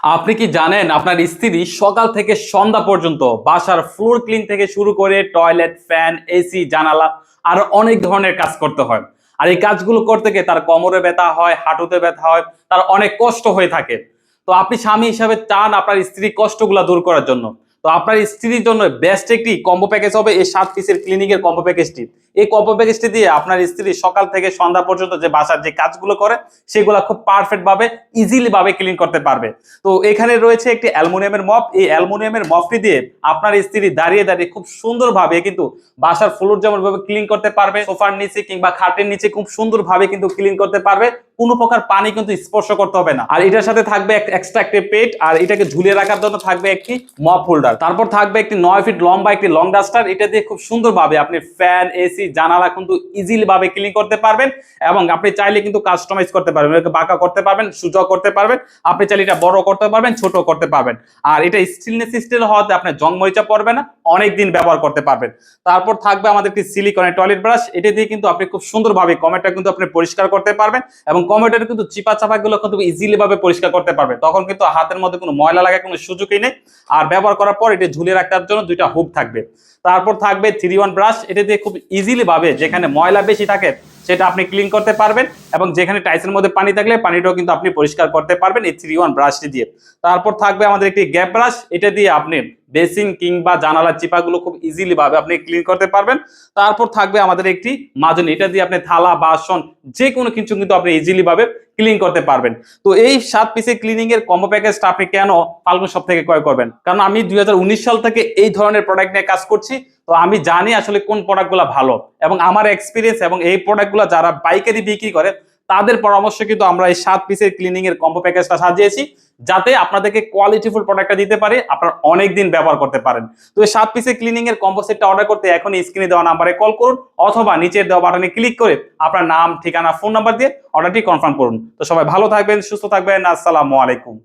আপনি কি জানেন আপনার স্ত্রী সকাল থেকে সন্ধ্যা পর্যন্ত বাসার ফ্লোর ক্লিন থেকে শুরু করে টয়লেট, ফ্যান, এসি, জানালা আর অনেক ধরনের কাজ করতে হয়। আর এই কাজগুলো করতে গিয়ে তার কোমরে ব্যথা হয়, হাঁটুতে ব্যথা হয়, তার অনেক কষ্ট হয়ে থাকে। তো আপনি স্বামী হিসাবে চান আপনার স্ত্রীর কষ্টগুলো দূর করার জন্য। তো আপনার স্ত্রীর জন্য বেস্ট একটি কম্বো প্যাকেজ হবে এই 7 পিসের ক্লিনিক এর কম্বো প্যাকেজটি। এই কম্বো প্যাকেজটি দিয়ে আপনার স্ত্রী সকাল থেকে সন্ধ্যা পর্যন্ত যে বাসার যে কাজগুলো করে সেগুলো খুব পারফেক্ট ভাবে ইজিলি ভাবে ক্লিন করতে পারবে। তো এখানে রয়েছে একটি অ্যালুমিনিয়ামের মপ। এই অ্যালুমিনিয়ামের মপটি দিয়ে আপনার স্ত্রী দাঁড়িয়ে দাঁড়িয়ে খুব সুন্দরভাবে কিন্তু বাসার ফ্লোর যেমন ভাবে ক্লিন করতে পারবে, সোফার নিচে কিংবা খাটের নিচে খুব সুন্দরভাবে কিন্তু ক্লিন করতে পারবে। কোনো প্রকার পানি কিন্তু স্পর্শ করতে হবে না। আর এটার সাথে থাকবে একটা এক্সট্রা একটি পেট, আর এটাকে ঝুলিয়ে রাখার জন্য থাকবে একটি মপ হোল্ডার। তারপর থাকবে একটি 9 ফিট লম্বা একটি লং ডাস্টার। এটা দিয়ে খুব সুন্দরভাবে আপনি ফ্যান, এসি, জানালা কিন্তু ইজিলি ভাবে ক্লিন করতে পারবেন। এবং আপনি চাইলে কিন্তু কাস্টমাইজ করতে পারবেন, এটাকে বাঁকা করতে পারবেন, সোজা করতে পারবেন। আপনি চাইলে এটা বড় করতে পারবেন, ছোট করতে পারবেন। আর এটা স্টেনলেস স্টিল হওয়াতে আপনার জং মরিচা পড়বে না, অনেক দিন ব্যবহার করতে পারবেন। তারপর থাকবে আমাদের একটি সিলিকনের টয়লেট ব্রাশ। এটা দিয়ে কিন্তু আপনি খুব সুন্দরভাবে কমেটটা কিন্তু আপনি পরিষ্কার করতে পারবেন এবং কমেটের কিন্তু চিপা চাপা গুলো কিন্তু ইজিলি ভাবে পরিষ্কার করতে পারবেন। তখন কিন্তু হাতের মধ্যে কোনো ময়লা লাগার কোনো সুযোগই নেই। আর ব্যবহার করার পর এটা ঝুলিয়ে রাখার জন্য দুইটা হুক থাকবে। তারপর থাকবে 3-in-1 ব্রাশ। এটা দিয়ে খুব ইজিলি ভাবে যেখানে ময়লা বেশি থাকে সেটা আপনি ক্লিন করতে পারবেন এবং যেখানে টাইলসের মধ্যে পানি থাকলে পানিটাও কিন্তু আপনি পরিষ্কার করতে পারবেন এই 3-in-1 ব্রাশটি দিয়ে। তারপর থাকবে আমাদের একটি গ্যাপ ব্রাশ। এটা দিয়ে আপনি বেসিন কিংবা জানালার চিপাগুলো খুব ইজিলি ভাবে আপনি ক্লিন করতে পারবেন। তারপর থাকবে আমাদের একটি মাজনি। এটা দিয়ে আপনি থালা, বাসন যে কোনো কিছু কিন্তু আপনি ইজিলি ভাবে ক্লিন করতে পারবেন। তো এই 7 পিসের ক্লিনিং এর কম্বো প্যাকেজটা আপনি কেন ফাল্গুন শপ থেকে ক্রয় করবেন? কারণ আমি 2019 সাল থেকে এই ধরনের প্রোডাক্ট নিয়ে কাজ করছি। তো আমি জানি আসলে কোন প্রোডাক্টগুলো ভালো এবং আমার এক্সপিরিয়েন্স এবং এই প্রোডাক্টগুলো যারা পাইকারি বিক্রি করে তাদের পরামর্শ কিন্তু আমরা এই 7 পিসের ক্লিনিং এর কম্বো প্যাকেজটা সাজিয়েছি, যাতে আপনাদেরকে কোয়ালিটিফুল প্রোডাক্টটা দিতে পারে, আপনারা অনেক দিন ব্যবহার করতে পারেন। তো এই 7 পিসের ক্লিনিং এর কম্বো সেটটা অর্ডার করতে এখনই স্ক্রিনে দেওয়া নাম্বারে কল করুন অথবা নিচের দেওয়া বাটনে ক্লিক করে আপনার নাম, ঠিকানা, ফোন নাম্বার দিয়ে অর্ডারটি কনফার্ম করুন। তো সবাই ভালো থাকবেন, সুস্থ থাকবেন। আসসালামু আলাইকুম।